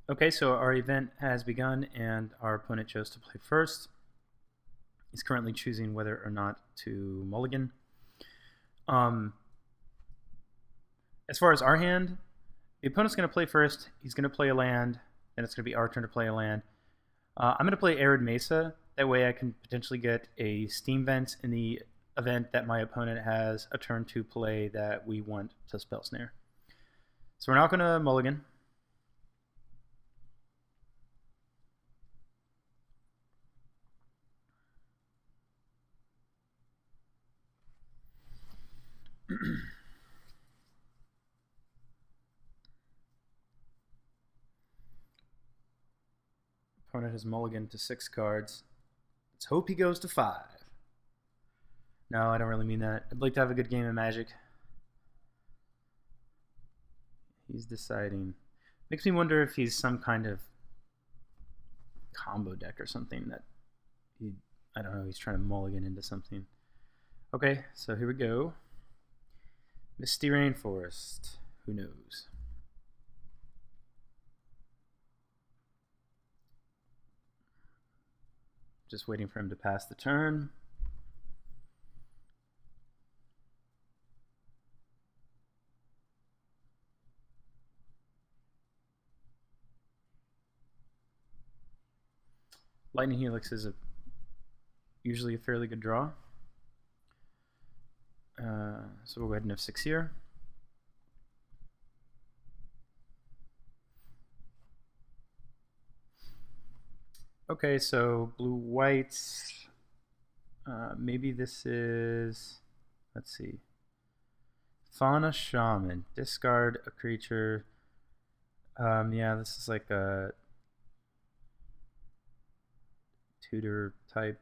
Okay, so our event has begun and our opponent chose to play first. He's currently choosing whether or not to mulligan. As far as our hand, the opponent's going to play first. He's going to play a land, and it's going to be our turn to play a land. I'm going to play Arid Mesa. That way I can potentially get a Steam Vent in the event that my opponent has a turn to play that we want to Spell Snare. So we're not going to mulligan. Opponent has mulliganed to 6 cards. Let's hope he goes to 5. No, I don't really mean that. I'd like to have a good game of Magic. He's deciding. Makes me wonder if he's some kind of combo deck or something that he, I don't know, he's trying to mulligan into something. Okay, so here we go. Misty Rainforest. Who knows? Just waiting for him to pass the turn. Lightning Helix is usually a fairly good draw. So we'll go ahead and have 6 here. Okay, so blue-whites. Maybe this is, let's see. Fauna Shaman. Discard a creature. Yeah, this is like a tutor type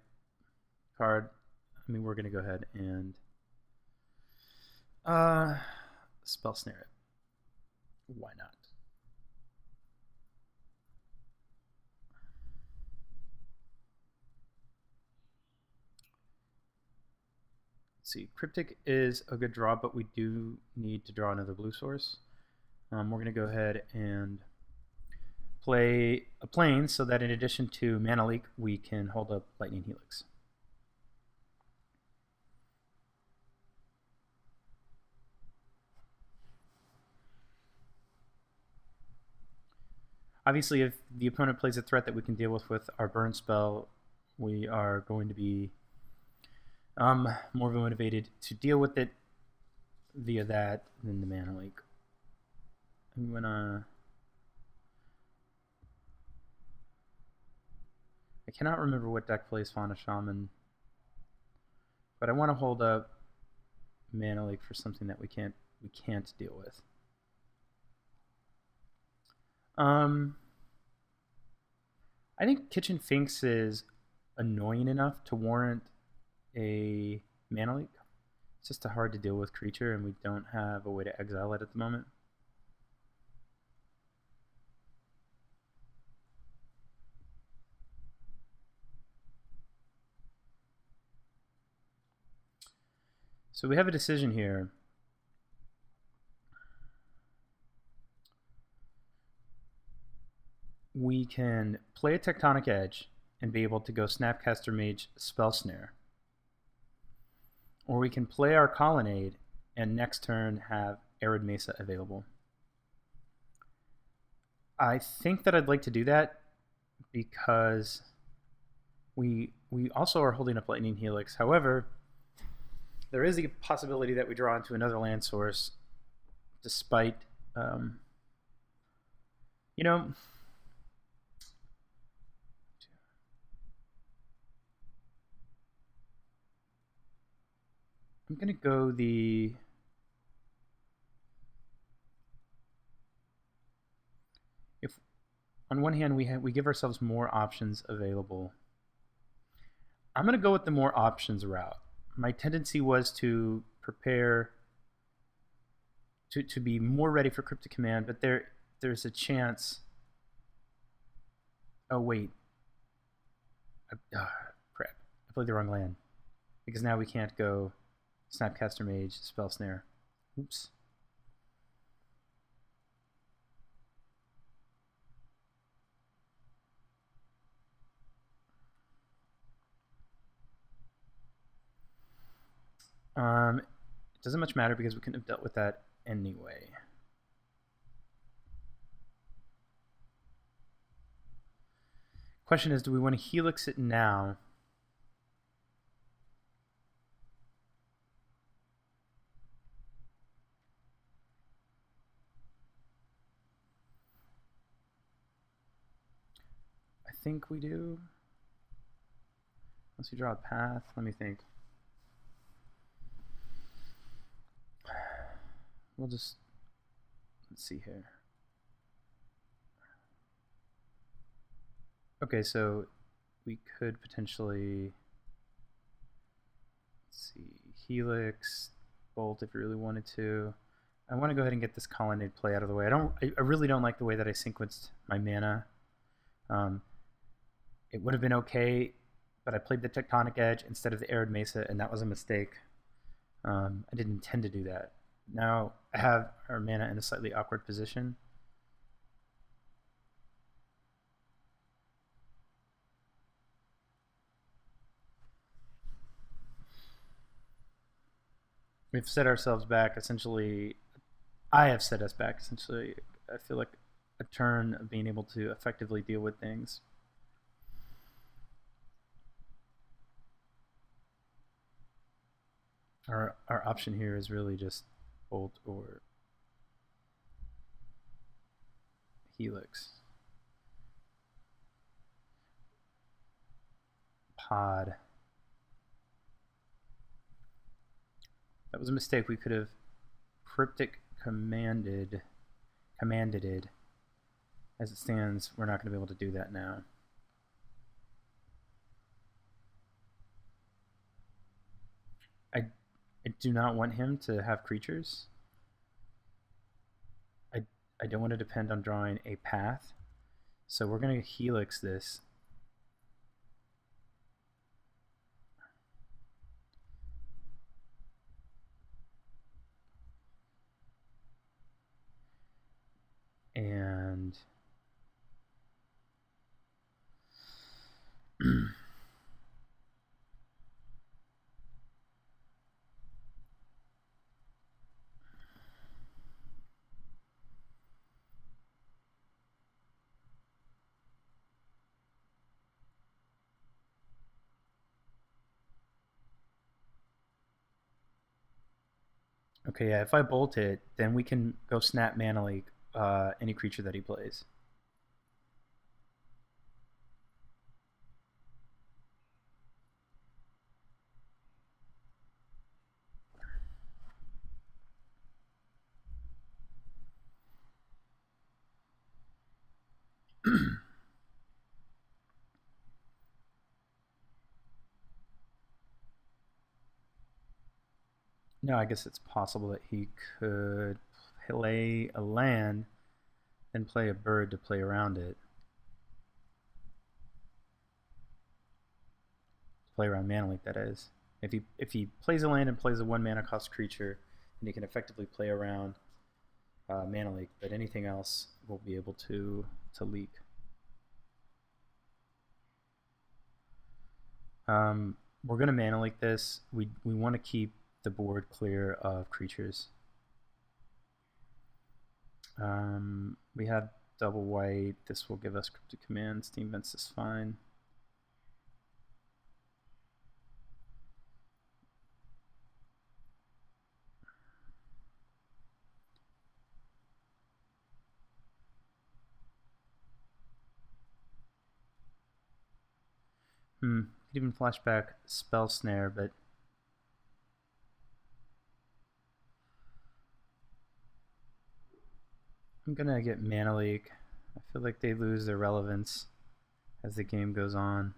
card. I mean, we're going to go ahead and Spell Snare it. Why not? Let's see, Cryptic is a good draw, but we do need to draw another blue source. We're going to go ahead and play a plane so that in addition to Mana Leak, we can hold up Lightning Helix. Obviously, if the opponent plays a threat that we can deal with our burn spell, we are going to be more motivated to deal with it via that than the Mana Leak. I'm gonna... I cannot remember what deck plays Fauna Shaman, but I want to hold up Mana Leak for something that we can't deal with. I think Kitchen Finks is annoying enough to warrant a Mana Leak. It's just a hard to deal with creature, and we don't have a way to exile it at the moment. So we have a decision here. We can play a Tectonic Edge and be able to go Snapcaster Mage, Spell Snare. Or we can play our Colonnade and next turn have Arid Mesa available. I think that I'd like to do that because we also are holding up Lightning Helix. However, there is the possibility that we draw into another land source despite, you know, I'm going to go the... If on one hand we give ourselves more options available, I'm going to go with the more options route. My tendency was to prepare to be more ready for Cryptic Command, but there's a chance... Oh, wait. Crap. I played the wrong land. Because now we can't go Snapcaster Mage, Spell Snare. Oops. It doesn't much matter because we couldn't have dealt with that anyway. Question is, do we want to Helix it now? I think we do. Unless we draw a path. Let me think. We'll just, let's see here. Okay, so we could potentially, let's see, Helix, Bolt if you really wanted to. I want to go ahead and get this Colonnade play out of the way. I really don't like the way that I sequenced my mana. It would have been okay, but I played the Tectonic Edge instead of the Arid Mesa, and that was a mistake. I didn't intend to do that. Now I have our mana in a slightly awkward position. We've set ourselves back essentially. I have set us back essentially. I feel like a turn of being able to effectively deal with things. Our option here is really just Bolt or Helix. Pod. That was a mistake. We could have Cryptic Commanded it. As it stands, we're not going to be able to do that now. I do not want him to have creatures. I don't want to depend on drawing a path. So we're going to Helix this. And okay, yeah, if I bolt it, then we can go snap Mana Leak any creature that he plays. No, I guess it's possible that he could play a land and play a bird to play around it. Play around Mana Leak, that is. If he plays a land and plays a 1 mana cost creature, then he can effectively play around Mana Leak, but anything else will be able to leak. We're going to Mana Leak this. We want to keep the board clear of creatures. We have double white. This will give us Cryptic Command. Steam Vents is fine. Could even flashback Spell Snare, but I'm gonna get Mana Leak. I feel like they lose their relevance as the game goes on.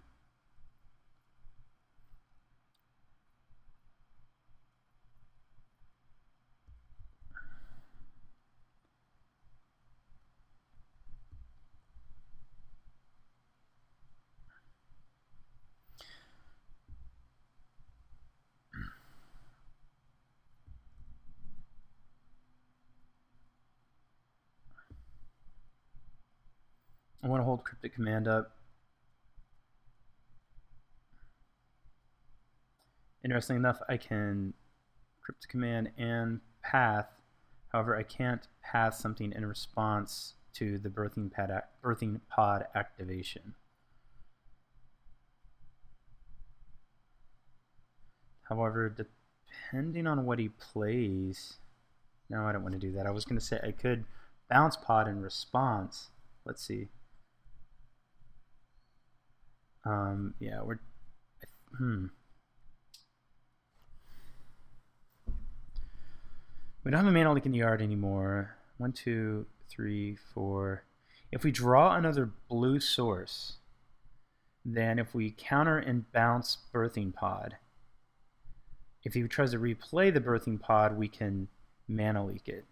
I want to hold Cryptic Command up. Interestingly enough, I can Cryptic Command and Path. However, I can't path something in response to the Birthing Pod activation. However, depending on what he plays... No, I don't want to do that. I was going to say I could bounce Pod in response. Let's see. Yeah, we're... We don't have a mana leak in the yard anymore. 1, 2, 3, 4. If we draw another blue source, then if we counter and bounce Birthing Pod, if he tries to replay the Birthing Pod, we can mana leak it.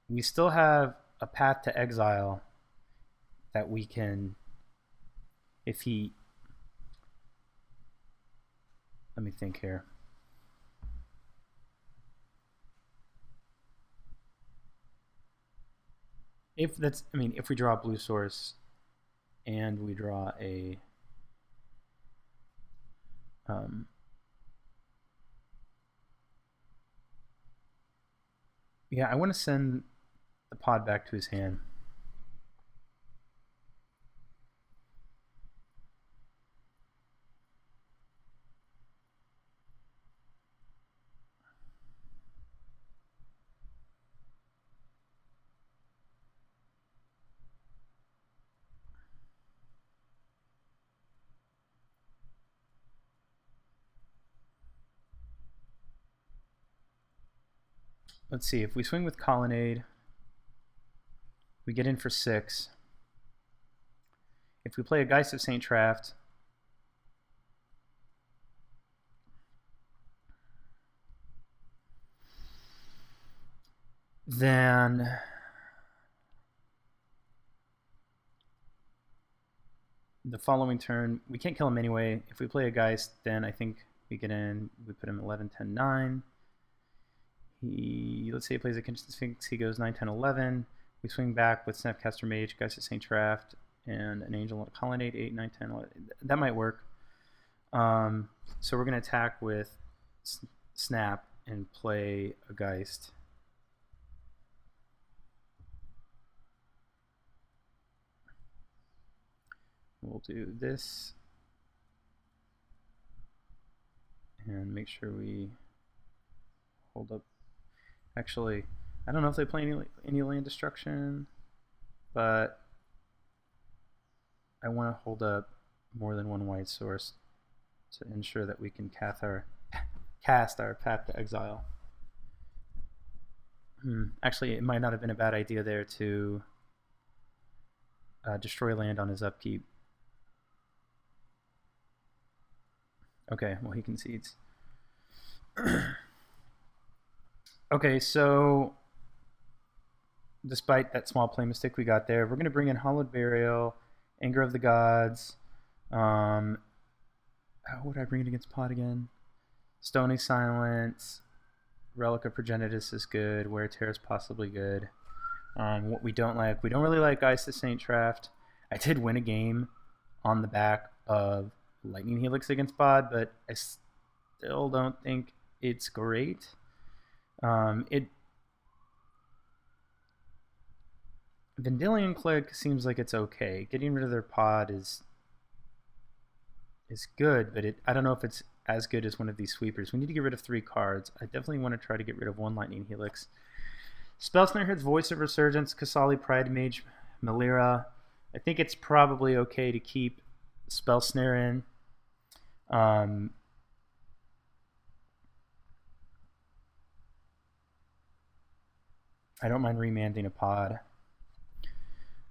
We still have a path to Exile that we can, if he... Let me think here. If that's, I mean, if we draw a blue source and we draw a yeah, I want to send the pod back to his hand. Let's see, if we swing with Colonnade, we get in for 6. If we play a Geist of St. Traft, then the following turn, we can't kill him anyway. If we play a Geist, then I think we get in, we put him 11, 10, 9. Let's say he plays a Kitchen Sphinx, he goes 9, 10, 11. We swing back with Snapcaster Mage, Geist of St. Traft, and an Angel and a Colonnade, 8, 9, 10, 11. That might work. So we're going to attack with Snap and play a Geist. We'll do this. And make sure we hold up. Actually, I don't know if they play any land destruction, but I want to hold up more than one white source to ensure that we can cast our Path to Exile. Actually, it might not have been a bad idea there to destroy land on his upkeep. Okay, well, he concedes. Okay, so despite that small play mistake we got there, we're going to bring in Hallowed Burial, Anger of the Gods. How would I bring it against Pod again? Stony Silence, Relic of Progenitus is good, Wear Tear is possibly good. What we don't really like Geist of St. Traft. I did win a game on the back of Lightning Helix against Pod, but I still don't think it's great. Vendilion Clique seems like it's okay. Getting rid of their Pod is good, but I don't know if it's as good as one of these sweepers. We need to get rid of 3 cards. I definitely want to try to get rid of 1 Lightning Helix. Spell Snare hits Voice of Resurgence, Kasali, Pride Mage, Melira. I think it's probably okay to keep Spell Snare in. I don't mind remanding a Pod.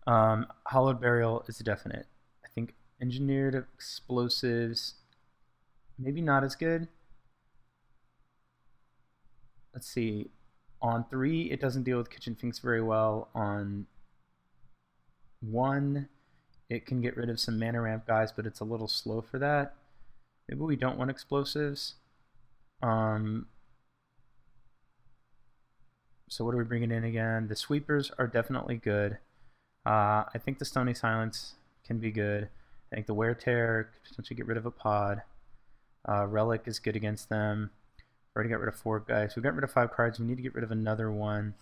Hallowed Burial is definite. I think Engineered Explosives, maybe not as good. Let's see. On 3, it doesn't deal with Kitchen Finks very well. On 1, it can get rid of some mana ramp guys, but it's a little slow for that. Maybe we don't want explosives. So what are we bringing in again? The sweepers are definitely good. I think the Stony Silence can be good. I think the Wear Tear could potentially get rid of a pod. Relic is good against them. Already got rid of 4 guys. We got rid of 5 cards. We need to get rid of another one.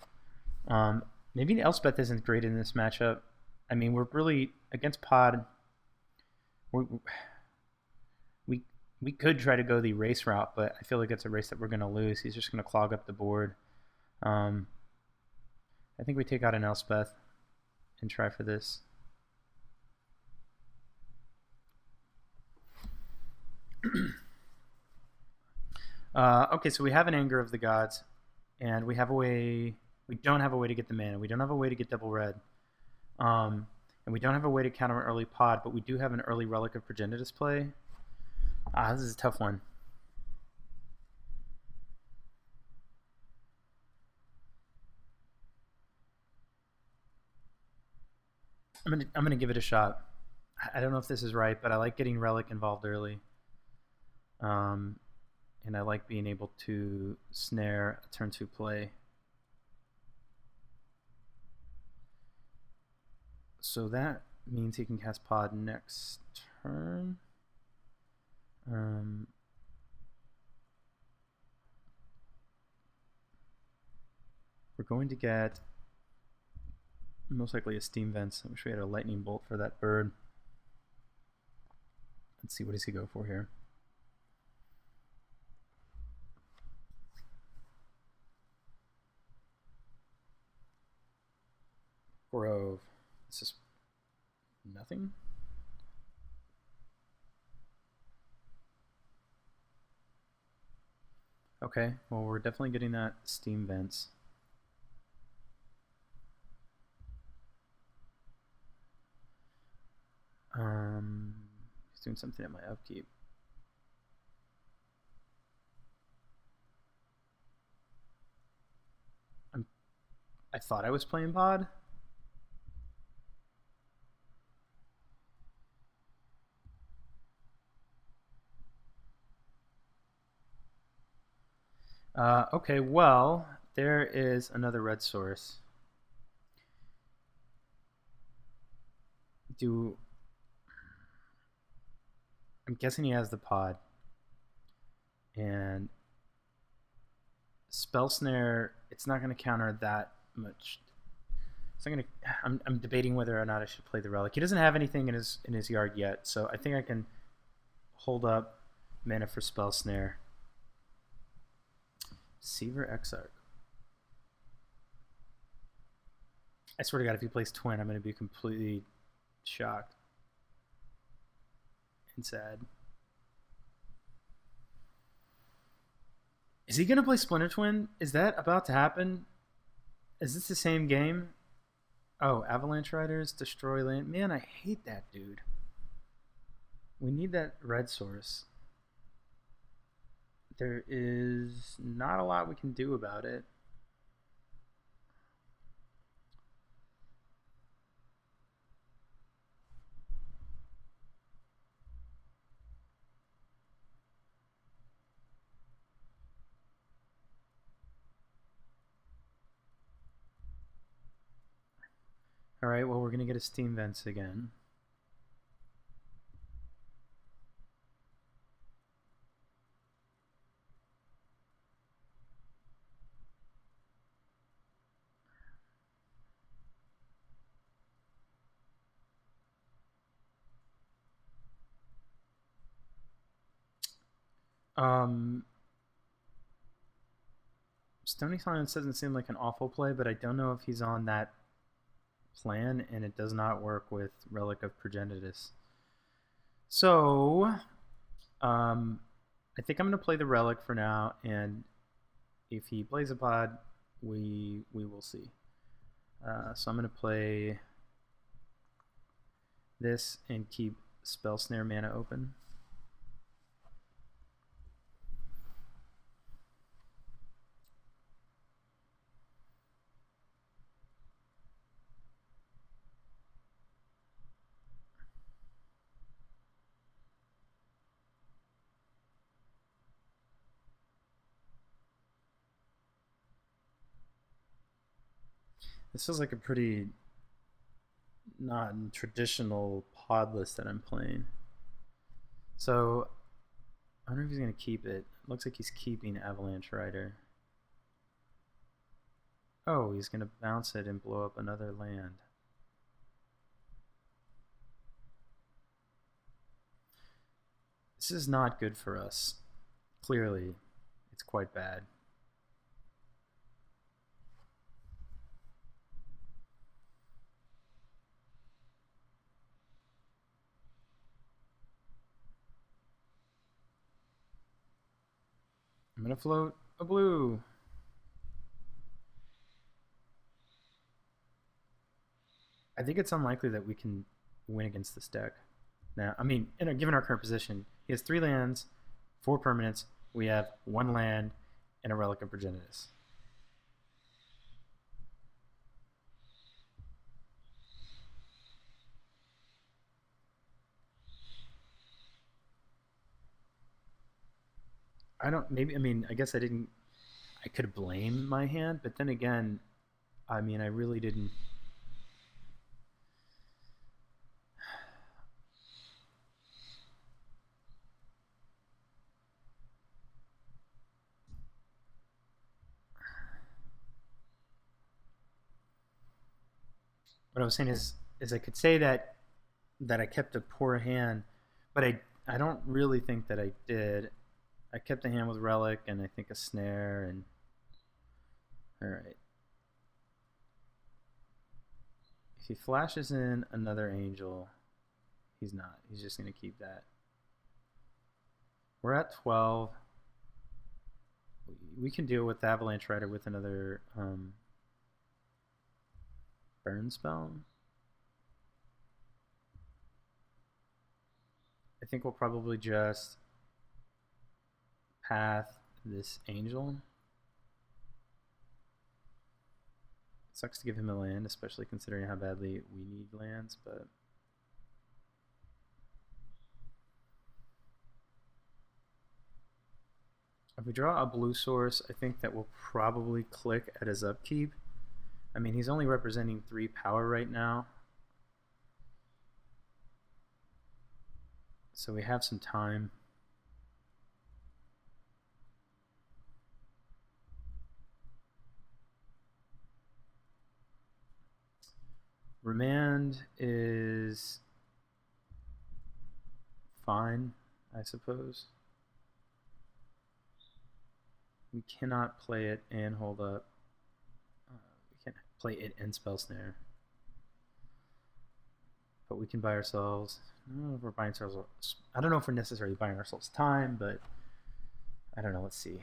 Maybe Elspeth isn't great in this matchup. I mean, we're really against pod. We could try to go the race route, but I feel like it's a race that we're going to lose. He's just going to clog up the board. I think we take out an Elspeth and try for this. Okay, so we have an Anger of the Gods, and we have a way. We don't have a way to get the mana. We don't have a way to get double red, and we don't have a way to counter an early pod. But we do have an early Relic of Progenitus play. This is a tough one. I'm gonna give it a shot. I don't know if this is right, but I like getting Relic involved early. And I like being able to snare a turn 2 play. So that means he can cast pod next turn. We're going to get most likely a Steam Vents. I wish we had a Lightning Bolt for that bird. Let's see, what does he go for here? Grove. It's just nothing. Okay, well, we're definitely getting that Steam Vents. He's doing something at my upkeep. I thought I was playing pod. Okay, well, there is another red source. I'm guessing he has the pod. And Spell Snare, it's not going to counter that much. It's not going to. I'm debating whether or not I should play the Relic. He doesn't have anything in his yard yet, so I think I can hold up mana for Spell Snare. Deceiver Exarch. I swear to God, if he plays Twin, I'm going to be completely shocked and sad. Is he going to play Splinter Twin? Is that about to happen? Is this the same game? Oh, Avalanche Riders, destroy land. Man, I hate that dude. We need that red source. There is not a lot we can do about it. Alright, well, we're going to get a Steam Vents again. Stony Silence doesn't seem like an awful play, but I don't know if he's on that plan, and it does not work with Relic of Progenitus. So, I think I'm going to play the Relic for now, and if he plays a pod, we will see. So I'm going to play this and keep Spell Snare mana open. This feels like a pretty non-traditional pod list that I'm playing. So I wonder if he's going to keep it. Looks like he's keeping Avalanche Rider. Oh, he's going to bounce it and blow up another land. This is not good for us. Clearly, it's quite bad. I'm going to float a blue. I think it's unlikely that we can win against this deck. Now, I mean, given our current position, he has 3 lands, 4 permanents. We have 1 land and a Relic of Progenitus. I guess I could blame my hand, but then again, I mean, I really didn't. What I was saying is I could say that I kept a poor hand, but I don't really think that I did. I kept a hand with Relic and I think a Snare and alright. If he flashes in another Angel, he's not. He's just going to keep that. We're at 12. We can deal with Avalanche Rider with another burn spell. I think we'll probably just path this Angel. It sucks to give him a land, especially considering how badly we need lands, but if we draw a blue source, I think that will probably click at his upkeep. I mean, he's only representing 3 power right now, so we have some time. Remand is fine, I suppose. We cannot play it and hold up. We can't play it and Spell Snare. But we can buy ourselves. I don't know if we're buying ourselves. I don't know if we're necessarily buying ourselves time, but I don't know. Let's see.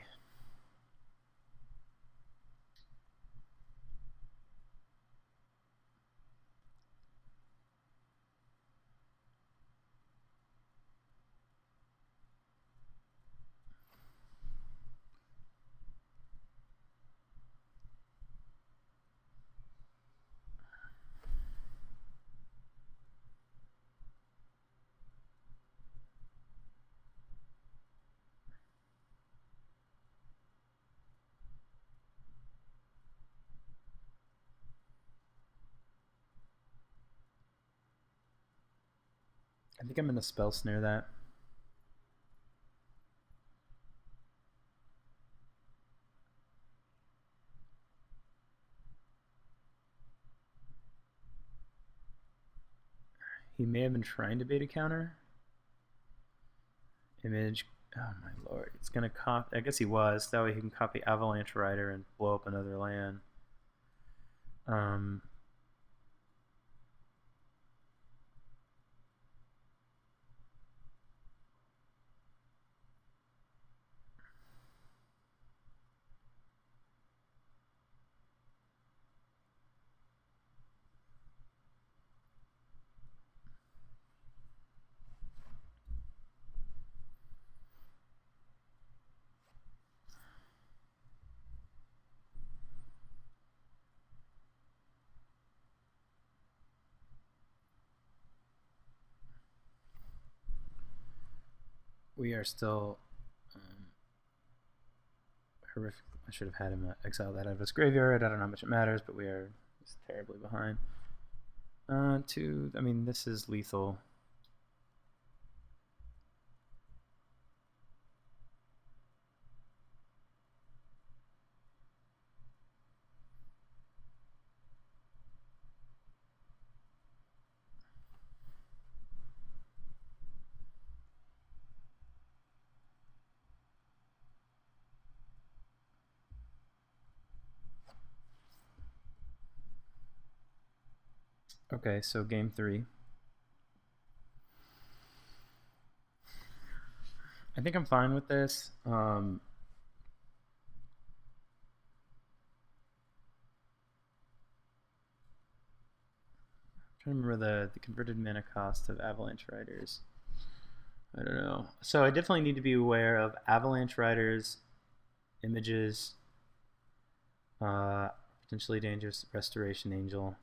I think I'm going to Spell Snare that. He may have been trying to bait a counter. Image. Oh my lord. It's going to copy. I guess he was. That way he can copy Avalanche Rider and blow up another land. We are still horrific. I should have had him exile that out of his graveyard. I don't know how much it matters, but we are just terribly behind. I mean, this is lethal. Okay, so game 3. I think I'm fine with this. Trying to remember the converted mana cost of Avalanche Riders. I don't know. So I definitely need to be aware of Avalanche Riders, images, potentially dangerous Restoration Angel.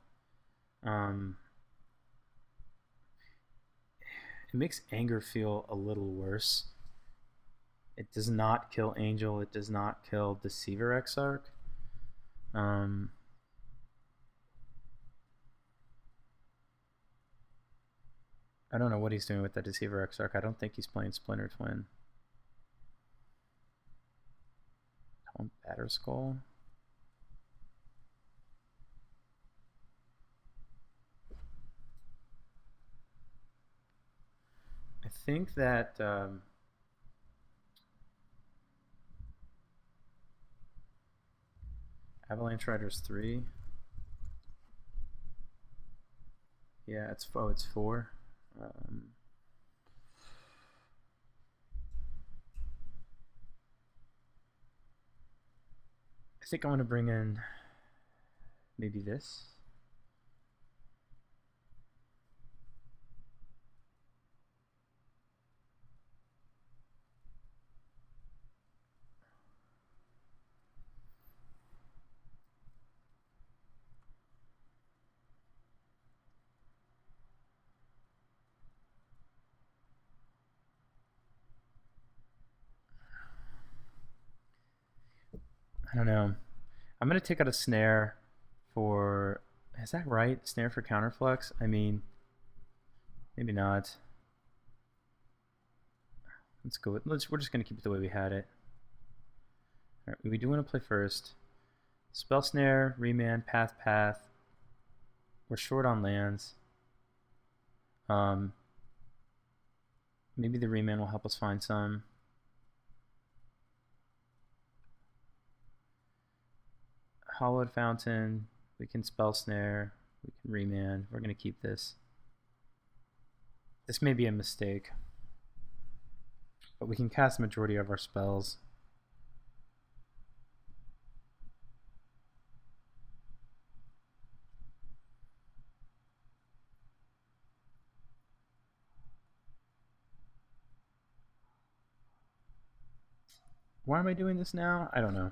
It makes Anger feel a little worse. It does not kill Angel. It does not kill Deceiver Exarch. I don't know what he's doing with that Deceiver Exarch. I don't think he's playing Splinter Twin. Batterskull. I think that Avalanche Riders 3. Yeah, it's 4. I think I want to bring in maybe this. I don't know. I'm going to take out a Snare for... Is that right? Snare for Counterflux? I mean, maybe not. Let's go with... We're just going to keep it the way we had it. All right, we do want to play first. Spell Snare, Remand, Path. We're short on lands. Maybe the Remand will help us find some. Hallowed Fountain, we can Spell Snare, we can Remand. We're going to keep this. This may be a mistake, but we can cast the majority of our spells. Why am I doing this now? I don't know.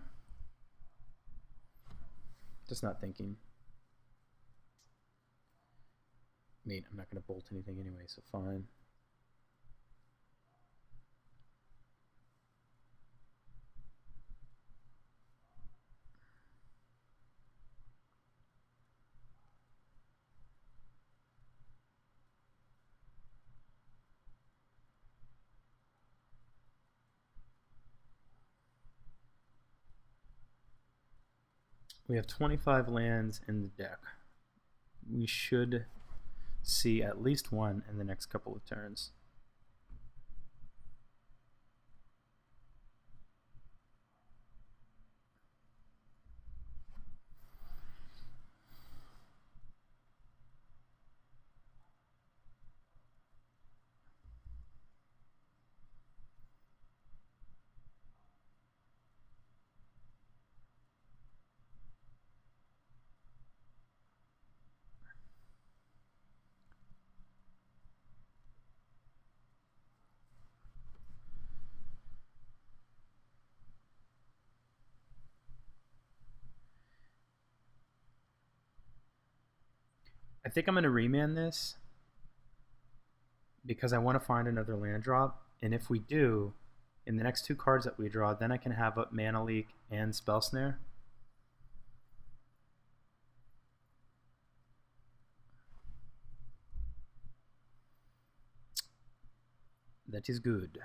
Just not thinking. I mean, I'm not going to bolt anything anyway, so fine. We have 25 lands in the deck. We should see at least one in the next couple of turns. I think I'm going to remand this because I want to find another land drop, and if we do, in the next 2 cards that we draw, then I can have up Mana Leak and Spell Snare. That is good.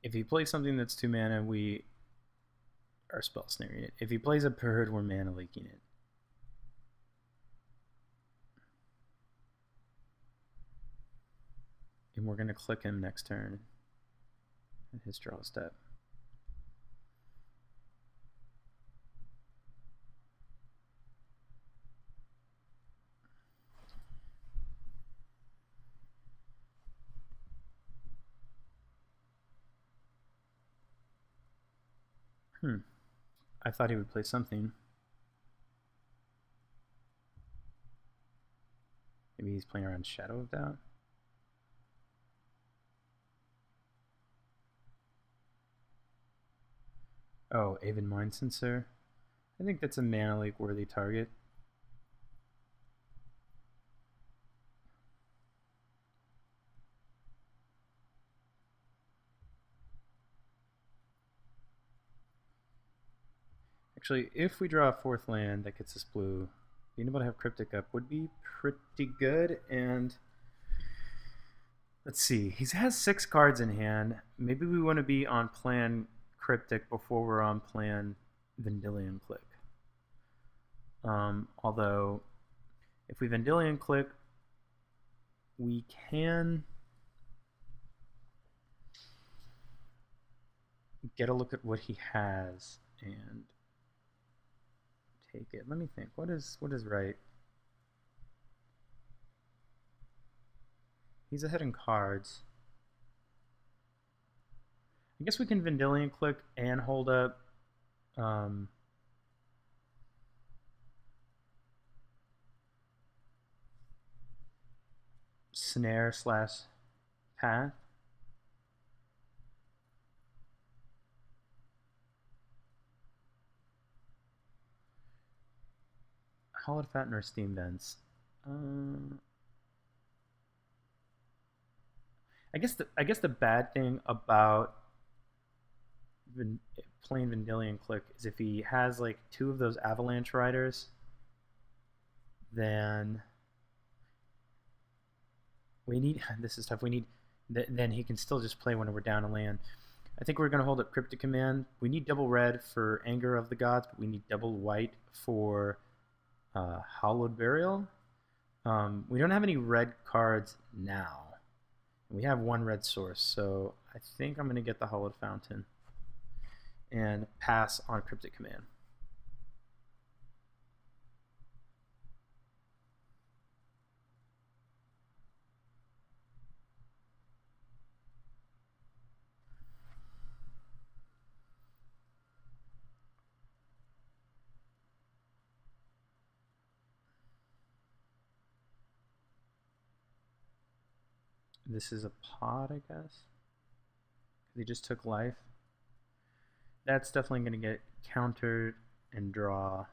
If he plays something that's 2 mana, we are spell snaring it. If he plays a bird, we're mana leaking it. And we're going to click him next turn at his draw step. I thought he would play something. Maybe he's playing around Shadow of Doubt. Oh, Avid Mind Sensor. I think that's a mana leak worthy target. Actually, if we draw a 4th land that gets us blue, being able to have Cryptic up would be pretty good. And let's see, he has 6 cards in hand. Maybe we want to be on plan Cryptic before we're on plan Vendilion Clique. Although, if we Vendilion Clique, we can get a look at what he has and take it. Let me think. What is right? He's ahead in cards. I guess we can Vendilion Clique and hold up Snare / Path. Hallowed Fountain or Steam Vents. I guess the bad thing about playing Vendilion Clique is if he has like 2 of those Avalanche Riders, then we need this is tough. We need then he can still just play when we're down a land. I think we're going to hold up Cryptic Command. We need double red for Anger of the Gods, but we need double white for Hallowed Burial. We don't have any red cards now. We have 1 red source, so I think I'm going to get the Hallowed Fountain and pass on Cryptic Command. This is a pod, I guess. He just took life. That's definitely going to get countered and draw.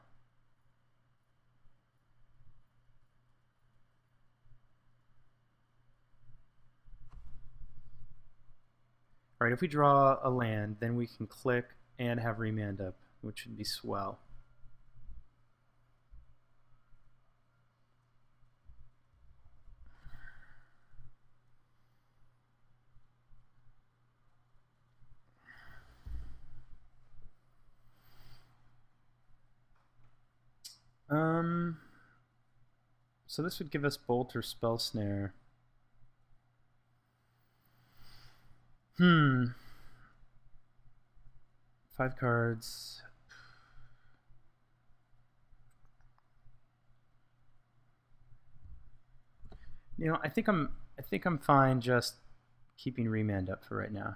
Alright, if we draw a land, then we can click and have Remand up, which would be swell. So this would give us Bolt or Spell Snare. 5 cards. You know, I think I'm fine just keeping Remand up for right now.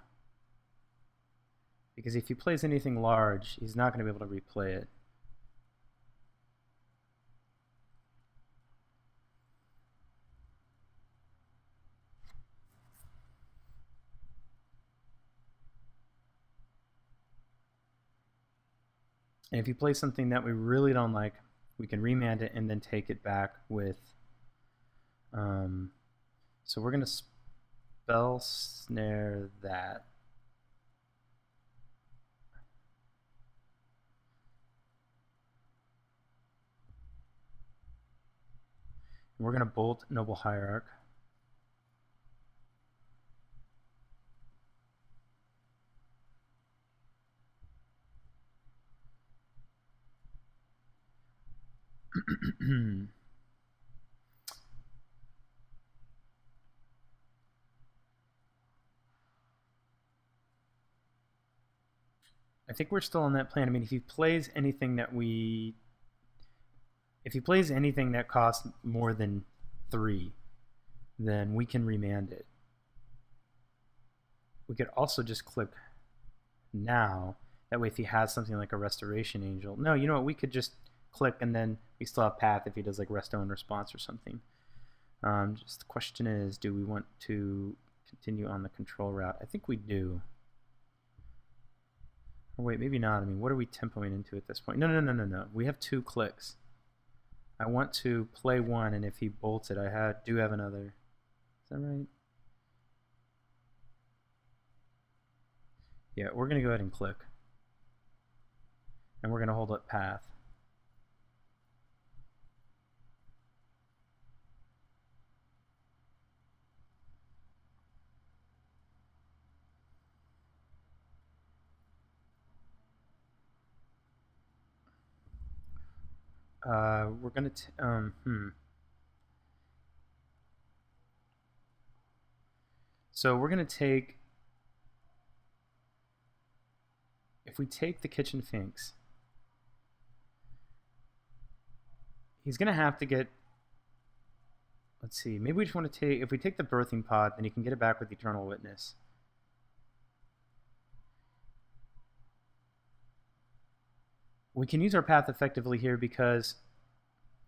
Because if he plays anything large, he's not going to be able to replay it. And if you play something that we really don't like, we can Remand it and then take it back with So we're going to Spell Snare that. And we're going to bolt Noble Hierarch. I think we're still on that plan. I mean, if he plays anything that costs more than 3, then we can remand it. We could also just click now. That way, if he has something like a Restoration Angel, no, you know what? We could just click and then we still have Path if he does like Resto in response or something. Just the question is, do we want to continue on the control route? I think we do. Or wait, maybe not. I mean, what are we tempoing into at this point? No. We have 2 clicks. I want to play one, and if he bolts it, I do have another. Is that right? Yeah, we're going to go ahead and click. And we're going to hold up Path. We're going to... So we're going to take... If we take the Kitchen Finks, he's going to have to get... Let's see, maybe we just want to take... If we take the Birthing Pod, then he can get it back with Eternal Witness. We can use our Path effectively here because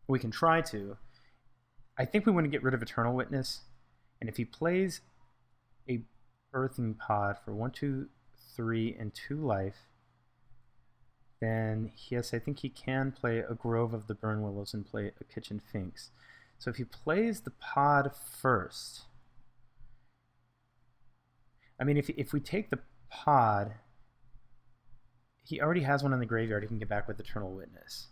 we can try to. I think we want to get rid of Eternal Witness, and if he plays a Birthing Pod for 1, 2, 3, and 2 life, then yes, I think he can play a Grove of the Burn Willows and play a Kitchen Finks. So if he plays the pod first, I mean, if we take the pod, he already has one in the graveyard. He can get back with Eternal Witness.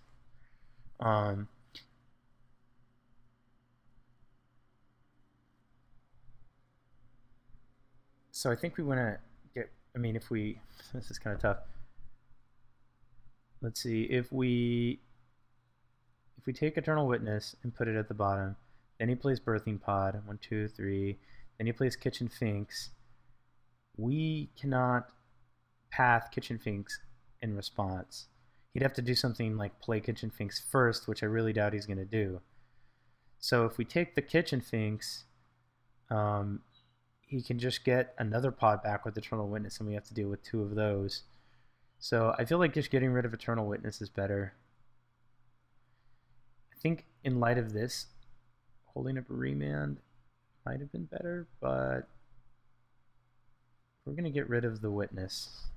So I think we want to get... I mean, if we... This is kind of tough. Let's see. If we take Eternal Witness and put it at the bottom, then he plays Birthing Pod, 1, 2, 3. Then he plays Kitchen Finks. We cannot Path Kitchen Finks in response. He'd have to do something like play Kitchen Finks first, which I really doubt he's going to do. So if we take the Kitchen Finks, he can just get another pod back with Eternal Witness, and we have to deal with 2 of those. So I feel like just getting rid of Eternal Witness is better. I think in light of this, holding up a Remand might have been better, but we're going to get rid of the Witness.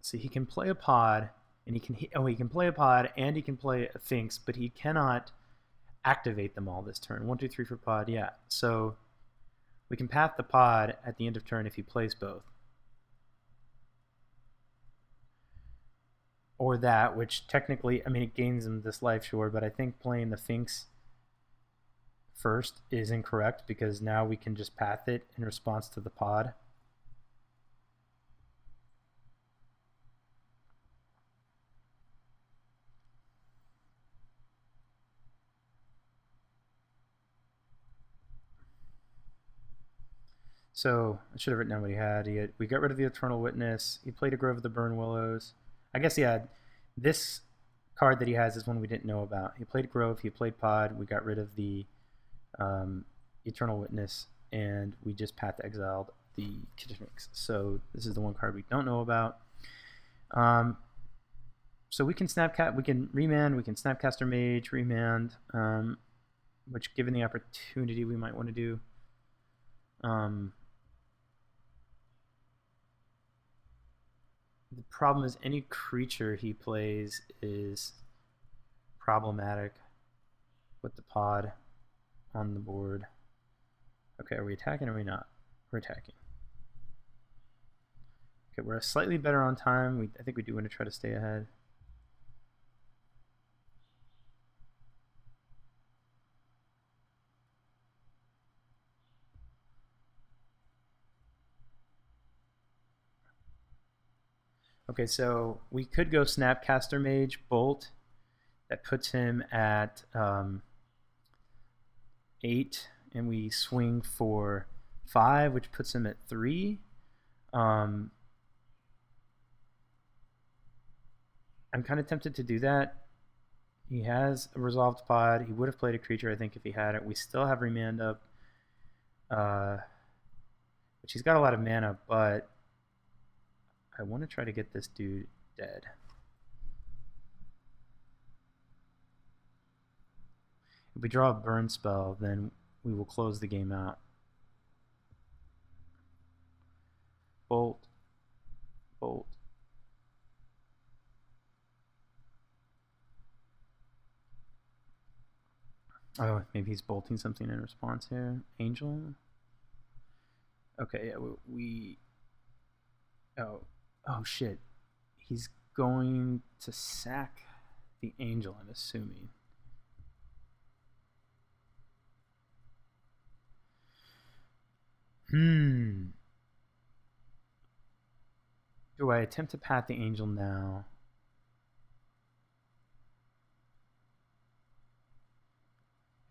See, he can play a pod, and he can play a pod and he can play a Finks, but he cannot activate them all this turn. 1, 2, 3 for pod, yeah. So we can path the pod at the end of turn if he plays both. Or that, which technically, I mean, it gains him this life, sure, but I think playing the Finks first is incorrect because now we can just path it in response to the pod. So I should have written down what he had. We got rid of the Eternal Witness. He played a Grove of the Burn Willows. I guess he had this card that he has is one we didn't know about. He played Grove. He played Pod. We got rid of the Eternal Witness, and we just path exiled the Kitchen Finks. So this is the one card we don't know about. So we can Remand. We can Snapcaster Mage, Remand, which given the opportunity we might want to do. The problem is any creature he plays is problematic with the pod on the board. Okay, are we attacking or are we not? We're attacking. Okay, we're slightly better on time. I think we do want to try to stay ahead. Okay, so we could go Snapcaster Mage, Bolt. That puts him at 8, and we swing for 5, which puts him at 3. I'm kind of tempted to do that. He has a resolved pod. He would have played a creature, I think, if he had it. We still have Remand up, which he's got a lot of mana, but I want to try to get this dude dead. If we draw a burn spell, then we will close the game out. Bolt. Bolt. Oh, maybe he's bolting something in response here. Angel? Okay, yeah, Oh shit. He's going to sack the Angel, I'm assuming. Do I attempt to pat the Angel now?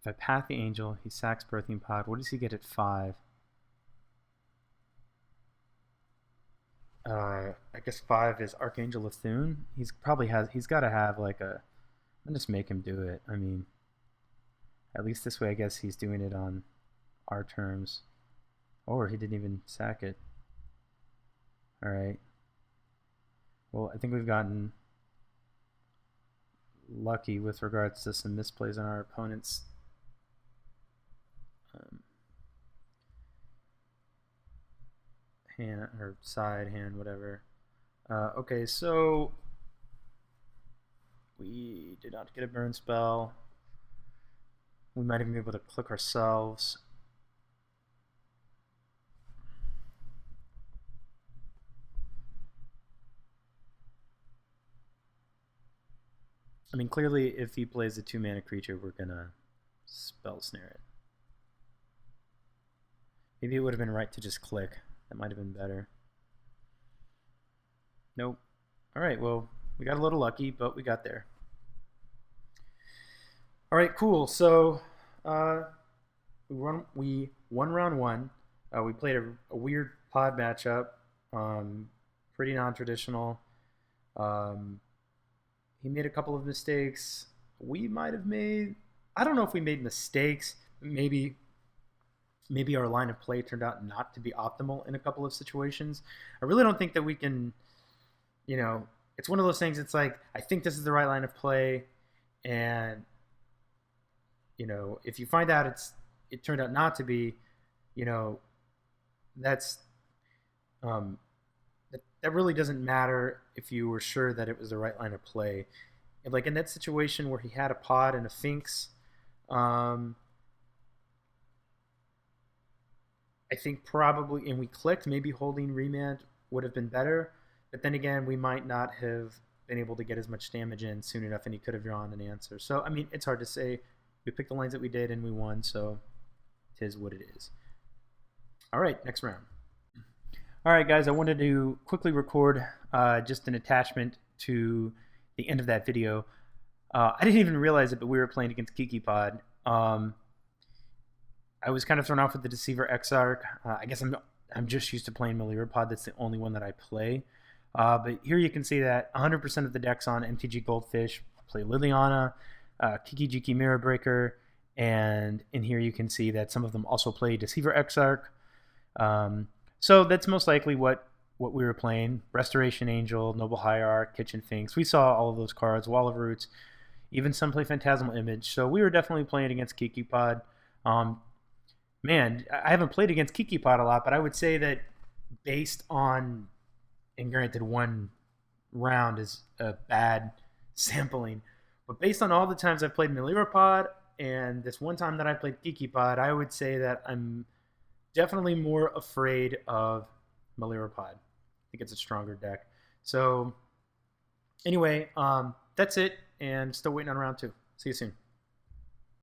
If I pat the Angel, he sacks Birthing Pod. What does he get at 5? I guess 5 is Archangel of Thune. He's got to have like a... I'll just make him do it. I mean, at least this way I guess he's doing it on our terms. Or he didn't even sack it. Alright. Well, I think we've gotten lucky with regards to some misplays on our opponent's hand, or side hand, whatever. Okay, so we did not get a burn spell. We might even be able to click ourselves. I mean, clearly, if he plays a 2-mana creature, we're gonna Spell Snare it. Maybe it would have been right to just click. That might have been better. Nope. Alright, well, we got a little lucky, but we got there. Alright, cool. So, we won round 1. We played a weird pod matchup. Pretty non-traditional. He made a couple of mistakes. We might have made... I don't know if we made mistakes. Maybe our line of play turned out not to be optimal in a couple of situations. I really don't think that we can... You know, it's one of those things, it's like, I think this is the right line of play, and, you know, if you find out it turned out not to be, you know, that's... That really doesn't matter if you were sure that it was the right line of play. And like in that situation where he had a pod and a Finks, I think probably, and we clicked, maybe holding Remand would have been better. But then again, we might not have been able to get as much damage in soon enough, and he could have drawn an answer. So, I mean, it's hard to say. We picked the lines that we did, and we won, so it is what it is. All right, next round. All right, guys, I wanted to quickly record just an attachment to the end of that video. I didn't even realize it, but we were playing against Kiki Pod. I was kind of thrown off with the Deceiver Exarch. I guess I'm just used to playing Melira Pod. That's the only one that I play. But here you can see that 100% of the decks on MTG Goldfish play Liliana, Kiki Jiki Mirror Breaker, and in here you can see that some of them also play Deceiver Exarch. So that's most likely what we were playing. Restoration Angel, Noble Hierarch, Kitchen Finks. We saw all of those cards, Wall of Roots, even some play Phantasmal Image. So we were definitely playing against Kiki Pod. Man, I haven't played against Kiki Pod a lot, but I would say that based on, and granted one round is a bad sampling. But based on all the times I've played Melira Pod and this one time that I played Kiki Pod, I would say that I'm definitely more afraid of Melira Pod. I think it's a stronger deck. So anyway, that's it, and still waiting on round 2. See you soon.